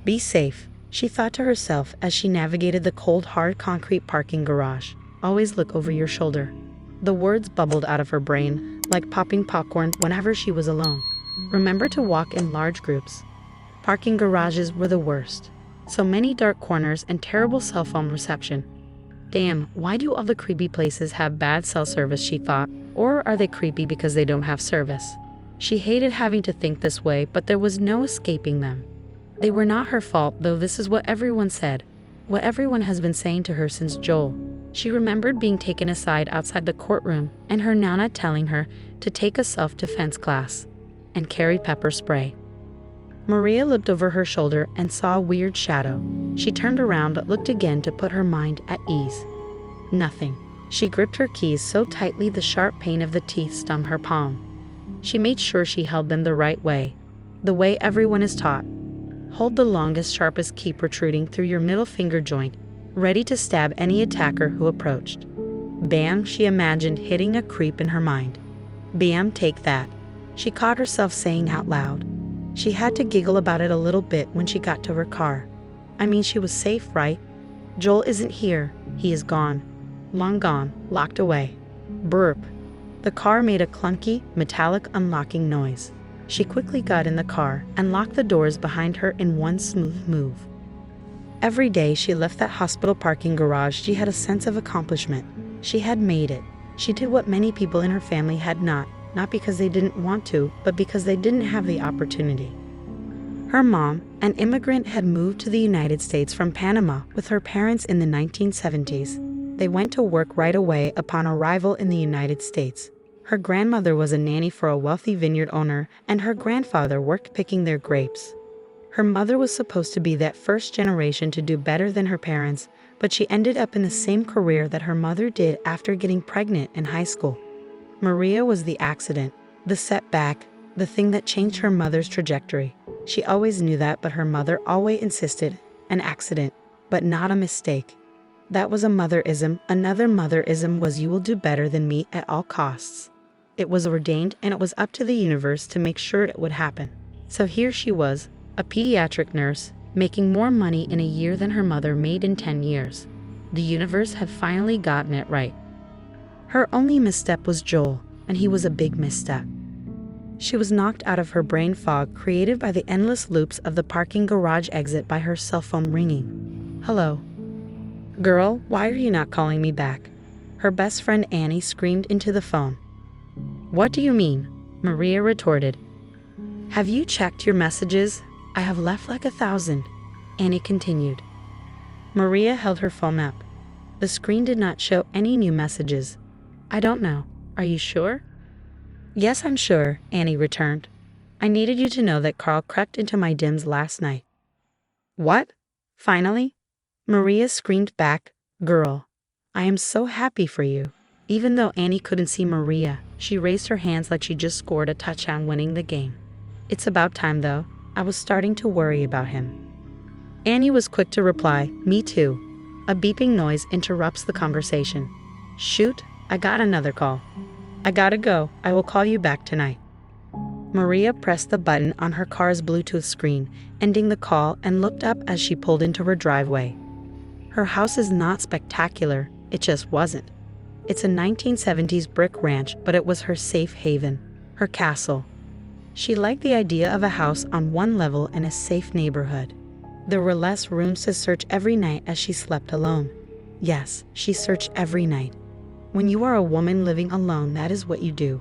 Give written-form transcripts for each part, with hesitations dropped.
Be safe, she thought to herself as she navigated the cold, hard concrete parking garage. Always look over your shoulder. The words bubbled out of her brain, like popping popcorn whenever she was alone. Remember to walk in large groups. Parking garages were the worst. So many dark corners and terrible cell phone reception. Damn, why do all the creepy places have bad cell service, she thought? Or are they creepy because they don't have service? She hated having to think this way, but there was no escaping them. They were not her fault, though this is what everyone said. What everyone has been saying to her since Joel. She remembered being taken aside outside the courtroom and her nana telling her to take a self-defense class and carry pepper spray. Maria looked over her shoulder and saw a weird shadow. She turned around but looked again to put her mind at ease. Nothing. She gripped her keys so tightly the sharp pain of the teeth stung her palm. She made sure she held them the right way, the way everyone is taught. Hold the longest, sharpest key protruding through your middle finger joint, ready to stab any attacker who approached. Bam, she imagined hitting a creep in her mind. Bam, take that, she caught herself saying out loud. She had to giggle about it a little bit when she got to her car. I mean, she was safe, right? Joel isn't here. He is gone. Long gone, locked away. Burp. The car made a clunky, metallic unlocking noise. She quickly got in the car and locked the doors behind her in one smooth move. Every day she left that hospital parking garage, she had a sense of accomplishment. She had made it. She did what many people in her family had not because they didn't want to, but because they didn't have the opportunity. Her mom, an immigrant, had moved to the United States from Panama with her parents in the 1970s. They went to work right away upon arrival in the United States. Her grandmother was a nanny for a wealthy vineyard owner, and her grandfather worked picking their grapes. Her mother was supposed to be that first generation to do better than her parents, but she ended up in the same career that her mother did after getting pregnant in high school. Maria was the accident, the setback, the thing that changed her mother's trajectory. She always knew that, but her mother always insisted, an accident, but not a mistake. That was a motherism. Another motherism was you will do better than me at all costs. It was ordained, and it was up to the universe to make sure it would happen. So here she was, a pediatric nurse, making more money in a year than her mother made in 10 years. The universe had finally gotten it right. Her only misstep was Joel, and he was a big misstep. She was knocked out of her brain fog created by the endless loops of the parking garage exit by her cell phone ringing. Hello. Girl, why are you not calling me back? Her best friend Annie screamed into the phone. What do you mean? Maria retorted. Have you checked your messages? I have left like 1,000. Annie continued. Maria held her phone up. The screen did not show any new messages. I don't know. Are you sure? Yes, I'm sure, Annie returned. I needed you to know that Carl crept into my DMs last night. What? Finally? Maria screamed back, Girl, I am so happy for you. Even though Annie couldn't see Maria, she raised her hands like she just scored a touchdown winning the game. It's about time, though. I was starting to worry about him. Annie was quick to reply, Me too. A beeping noise interrupts the conversation. Shoot, I got another call. I gotta go. I will call you back tonight. Maria pressed the button on her car's Bluetooth screen, ending the call, and looked up as she pulled into her driveway. Her house is not spectacular. It just wasn't. It's a 1970s brick ranch, but it was her safe haven, her castle. She liked the idea of a house on one level in a safe neighborhood. There were less rooms to search every night as she slept alone. Yes, she searched every night. When you are a woman living alone, that is what you do.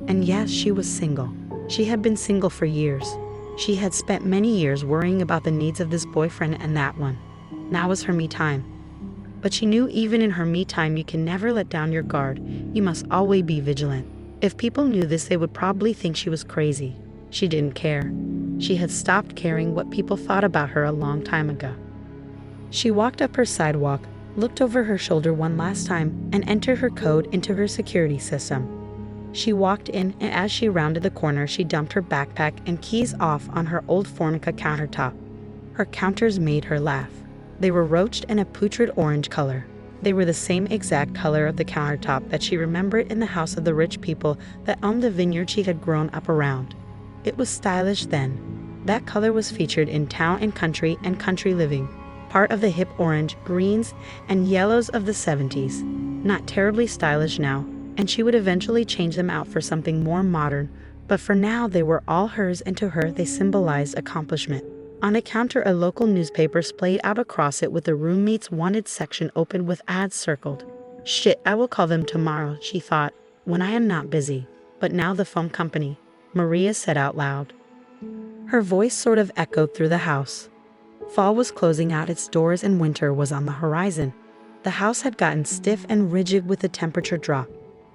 And yes, she was single. She had been single for years. She had spent many years worrying about the needs of this boyfriend and that one. Now was her me time. But she knew even in her me time, you can never let down your guard. You must always be vigilant. If people knew this, they would probably think she was crazy. She didn't care. She had stopped caring what people thought about her a long time ago. She walked up her sidewalk, looked over her shoulder one last time, and entered her code into her security system. She walked in, and as she rounded the corner, she dumped her backpack and keys off on her old Formica countertop. Her counters made her laugh. They were roached in a putrid orange color. They were the same exact color of the countertop that she remembered in the house of the rich people that owned the vineyard she had grown up around. It was stylish then. That color was featured in Town and Country Living, part of the hip orange, greens, and yellows of the 70s. Not terribly stylish now, and she would eventually change them out for something more modern, but for now they were all hers, and to her they symbolized accomplishment. On a counter, a local newspaper splayed out across it with the roommate's wanted section open with ads circled. Shit, I will call them tomorrow, she thought, when I am not busy. But now the phone company, Maria said out loud. Her voice sort of echoed through the house. Fall was closing out its doors and winter was on the horizon. The house had gotten stiff and rigid with the temperature drop.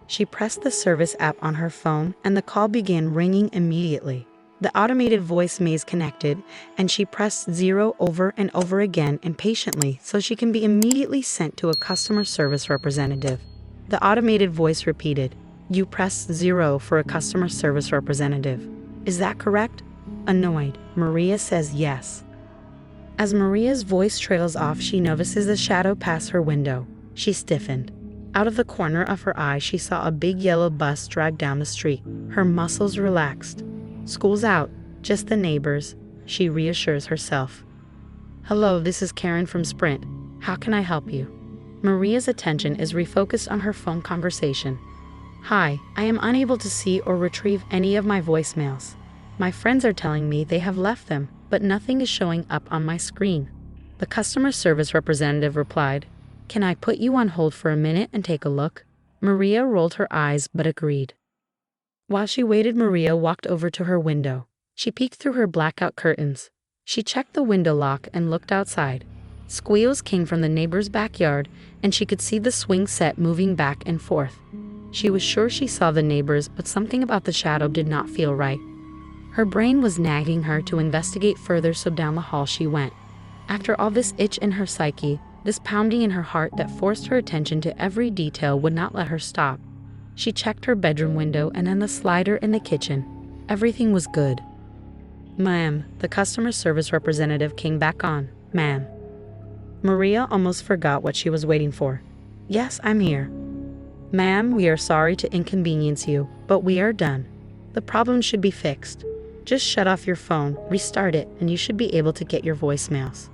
She pressed the service app on her phone and the call began ringing immediately. The automated voice maze connected, and she pressed 0 over and over again impatiently so she can be immediately sent to a customer service representative. The automated voice repeated, "You pressed 0 for a customer service representative. Is that correct?" Annoyed, Maria says yes. As Maria's voice trails off, she notices a shadow pass her window. She stiffened. Out of the corner of her eye, she saw a big yellow bus drive down the street. Her muscles relaxed. School's out, just the neighbors, she reassures herself. Hello, this is Karen from Sprint. How can I help you? Maria's attention is refocused on her phone conversation. Hi, I am unable to see or retrieve any of my voicemails. My friends are telling me they have left them, but nothing is showing up on my screen. The customer service representative replied, Can I put you on hold for a minute and take a look? Maria rolled her eyes but agreed. While she waited, Maria walked over to her window. She peeked through her blackout curtains. She checked the window lock and looked outside. Squeals came from the neighbor's backyard, and she could see the swing set moving back and forth. She was sure she saw the neighbors, but something about the shadow did not feel right. Her brain was nagging her to investigate further, so down the hall she went. After all this itch in her psyche, this pounding in her heart that forced her attention to every detail would not let her stop. She checked her bedroom window and then the slider in the kitchen. Everything was good. Ma'am, the customer service representative came back on. Ma'am. Maria almost forgot what she was waiting for. Yes, I'm here. Ma'am, we are sorry to inconvenience you, but we are done. The problem should be fixed. Just shut off your phone, restart it, and you should be able to get your voicemails.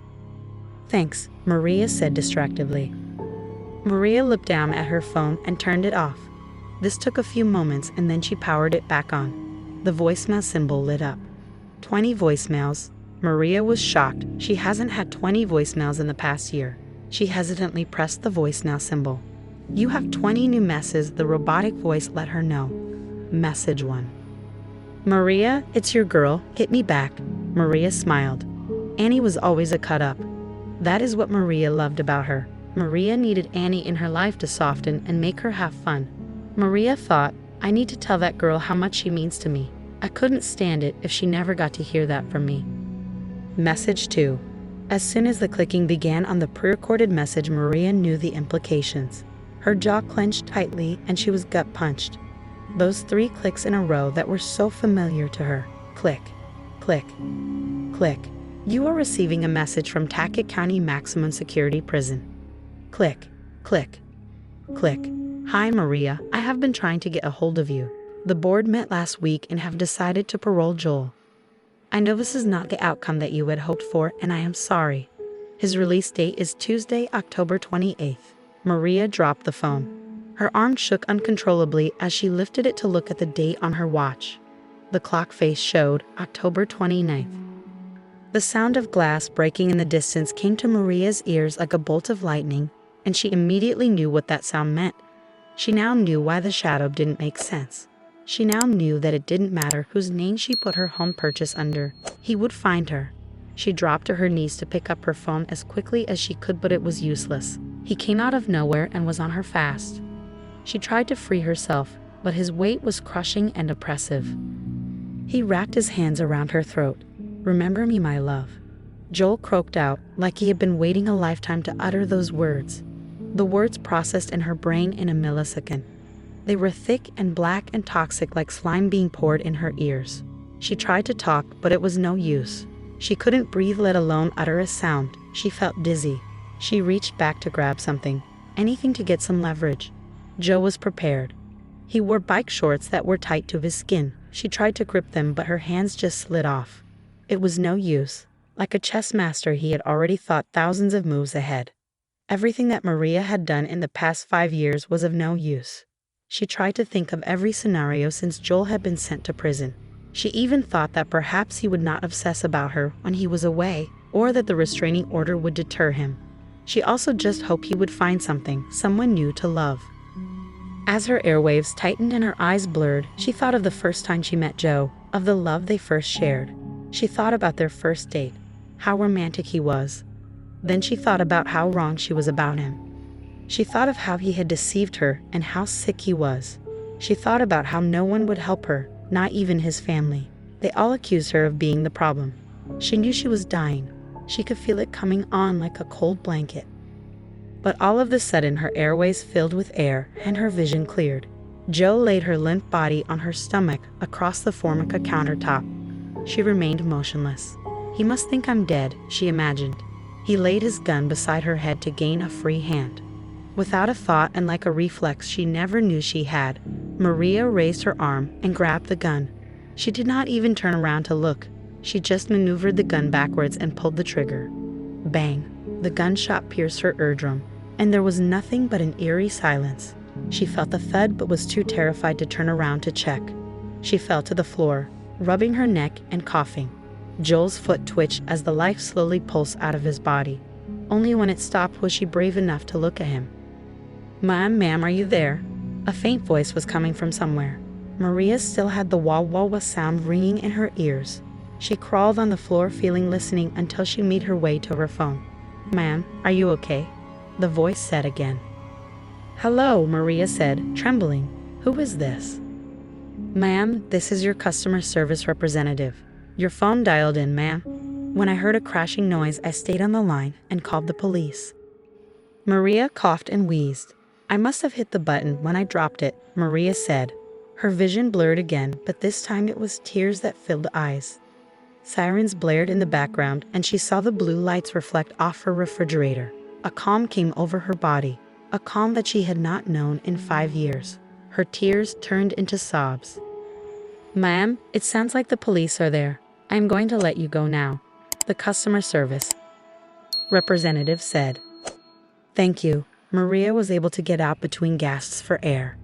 Thanks, Maria said distractedly. Maria looked down at her phone and turned it off. This took a few moments and then she powered it back on. The voicemail symbol lit up. 20 voicemails. Maria was shocked. She hasn't had 20 voicemails in the past year. She hesitantly pressed the voicemail symbol. You have 20 new messages, the robotic voice let her know. Message 1. Maria, it's your girl. Hit me back. Maria smiled. Annie was always a cut-up. That is what Maria loved about her. Maria needed Annie in her life to soften and make her have fun. Maria thought, I need to tell that girl how much she means to me. I couldn't stand it if she never got to hear that from me. Message 2. As soon as the clicking began on the pre-recorded message, Maria knew the implications. Her jaw clenched tightly and she was gut-punched. Those 3 clicks in a row that were so familiar to her. Click, click, click. You are receiving a message from Tackett County Maximum Security Prison. Click, click, click. Hi Maria, I have been trying to get a hold of you. The board met last week and have decided to parole Joel. I know this is not the outcome that you had hoped for, and I am sorry. His release date is Tuesday, October 28th. Maria dropped the phone. Her arm shook uncontrollably as she lifted it to look at the date on her watch. The clock face showed October 29th. The sound of glass breaking in the distance came to Maria's ears like a bolt of lightning, and she immediately knew what that sound meant. She now knew why the shadow didn't make sense. She now knew that it didn't matter whose name she put her home purchase under. He would find her. She dropped to her knees to pick up her phone as quickly as she could, but it was useless. He came out of nowhere and was on her fast. She tried to free herself, but his weight was crushing and oppressive. He wrapped his hands around her throat. Remember me, my love. Joel croaked out, like he had been waiting a lifetime to utter those words. The words processed in her brain in a millisecond. They were thick and black and toxic, like slime being poured in her ears. She tried to talk, but it was no use. She couldn't breathe, let alone utter a sound. She felt dizzy. She reached back to grab something, anything to get some leverage. Joe was prepared. He wore bike shorts that were tight to his skin. She tried to grip them, but her hands just slid off. It was no use. Like a chess master, he had already thought thousands of moves ahead. Everything that Maria had done in the past 5 years was of no use. She tried to think of every scenario since Joel had been sent to prison. She even thought that perhaps he would not obsess about her when he was away, or that the restraining order would deter him. She also just hoped he would find someone new to love. As her airwaves tightened and her eyes blurred, she thought of the first time she met Joe, of the love they first shared. She thought about their first date, how romantic he was. Then she thought about how wrong she was about him. She thought of how he had deceived her and how sick he was. She thought about how no one would help her, not even his family. They all accused her of being the problem. She knew she was dying. She could feel it coming on like a cold blanket. But all of a sudden her airways filled with air and her vision cleared. Joe laid her limp body on her stomach across the formica countertop. She remained motionless. He must think I'm dead, she imagined. He laid his gun beside her head to gain a free hand. Without a thought and like a reflex she never knew she had, Maria raised her arm and grabbed the gun. She did not even turn around to look. She just maneuvered the gun backwards and pulled the trigger. Bang! The gunshot pierced her eardrum, and there was nothing but an eerie silence. She felt the thud but was too terrified to turn around to check. She fell to the floor, rubbing her neck and coughing. Joel's foot twitched as the life slowly pulsed out of his body. Only when it stopped was she brave enough to look at him. Ma'am, are you there?" A faint voice was coming from somewhere. Maria still had the wah-wah-wah sound ringing in her ears. She crawled on the floor listening until she made her way to her phone. "Ma'am, are you okay?" the voice said again. "Hello," Maria said, trembling. "Who is this?" "Ma'am, this is your customer service representative. Your phone dialed in, ma'am. When I heard a crashing noise, I stayed on the line and called the police." Maria coughed and wheezed. "I must have hit the button when I dropped it," Maria said. Her vision blurred again, but this time it was tears that filled the eyes. Sirens blared in the background, and she saw the blue lights reflect off her refrigerator. A calm came over her body, a calm that she had not known in 5 years. Her tears turned into sobs. "Ma'am, it sounds like the police are there. I am going to let you go now," the customer service representative said. "Thank you." Maria was able to get out between gasps for air.